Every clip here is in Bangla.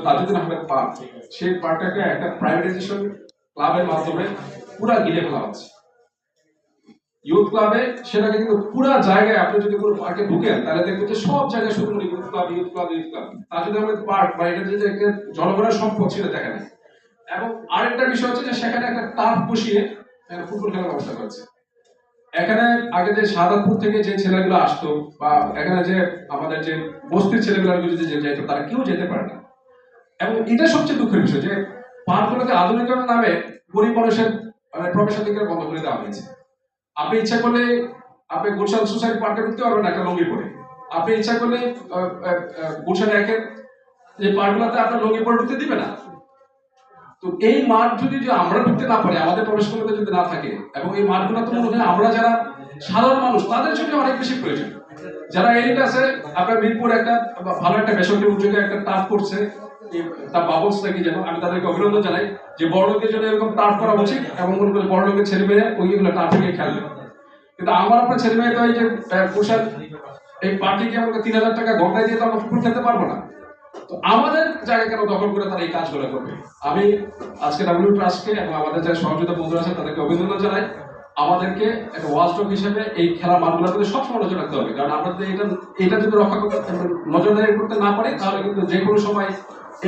তাজউদ্দিন আহমেদ পার্ক, সেই পার্কটাকে একটা প্রাইভেটাইজেশন ক্লাবের মাধ্যমে পুরা গিলে ফেলা হচ্ছে। ইউথ ক্লাবে সেটাকে কিন্তু পুরা জায়গায় আপনি যদি কোনো পার্কে ঢুকেন তাহলে দেখবেন যে সব জায়গায় শুধু youth club youth club youth club. Tajuddin Ahmed park বা এটা যে জনগণের সম্পদ সেটা দেখা নেই। এবং আরেকটা বিষয় হচ্ছে যে সেখানে একটা টার্ফ বসিয়ে ফুটবল খেলার ব্যবস্থা করেছে। এখানে আগে যে শাহাদাতপুর থেকে যে ছেলেগুলো আসতো বা এখানে যে আমাদের যে বস্তির ছেলেগুলো যদি যেত তারা কেউ যেতে পারে না। এবং এটা সবচেয়ে দুঃখের বিষয় যে পার্কগুলোকে আধুনিকরণের নামে গরিব মানুষের প্রবেশাধিকার বন্ধ করে দেওয়া হয়েছে। আপনি ইচ্ছা করলে আপনি গুলশান সোসাইটি পার্কে ঢুকতে পারবেন একটা লঙ্গি পরে। আপনি ইচ্ছা করলে গুলশান একের যে পার্কগুলোতে আপনার লঙ্গি পরে ঢুকতে দিবে না। তো এই মাঠ যদি আমরা ঢুকতে না পারি, আমাদের প্রবেশ করতে যদি না থাকে, এবং এই মাঠগুলো তো মনে হয় আমরা যারা সাধারণ মানুষ তাদের জন্য অনেক বেশি প্রয়োজন। যারা এলিট আছে, আপনার মিরপুর একটা ভালো একটা বেসরকারি উদ্যোগে একটা টার্ফ করছে, তার বাবলস নাকি যেন, আমি তাদেরকে অভিনন্দন জানাই যে বড় লোকের জন্য এরকম টার্ফ করা উচিত এবং বড় লোকের ছেলে মেয়ে ওইগুলো টার্ফে গিয়ে খেলবে। কিন্তু আমার আপনার ছেলে মেয়ে তো এই যে পোশাক এই পার্টিকে আমাকে 3000 টাকা ঘন্টায় দিয়ে তো আমরা ফুটবল খেলতে পারবো না। তো আমাদের জায়গা কেন দখল করে তারা এই কাজগুলো করবে? আমি আজকে ডাব্লিউ ট্রাস্টকে এবং আমাদের যারা সহযোগিতা বন্ধুরা আছেন তাদেরকে অভিনন্দন জানাই। আমাদেরকে একটা ওয়াচডগ হিসেবে এই খেলার মানগুলোর প্রতি সবসময় নজর রাখতে হবে, কারণ আমরা যদি এটা যদি রক্ষা করতে নজরদারি করতে না পারি তাহলে কিন্তু যে কোনো সময়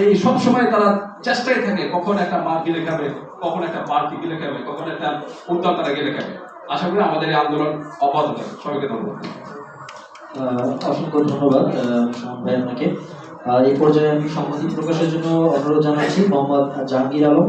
এই সব সময় তারা চেষ্টায় থাকে কখন একটা মাঠ গিলে খাবে, কখন একটা পার্ক গিলে খাবে, কখন একটা উদ্যান তারা গিলে খাবে। আশা করি আমাদের এই আন্দোলন অব্যাহত থাকবে। সবাইকে ধন্যবাদ। অসংখ্য ধন্যবাদ সুমন ভাই আপনাকে। এই পর্যায়ে আমি সম্মতি প্রকাশের জন্য অনুরোধ জানাচ্ছি মোহাম্মদ জাহাঙ্গীর আলম।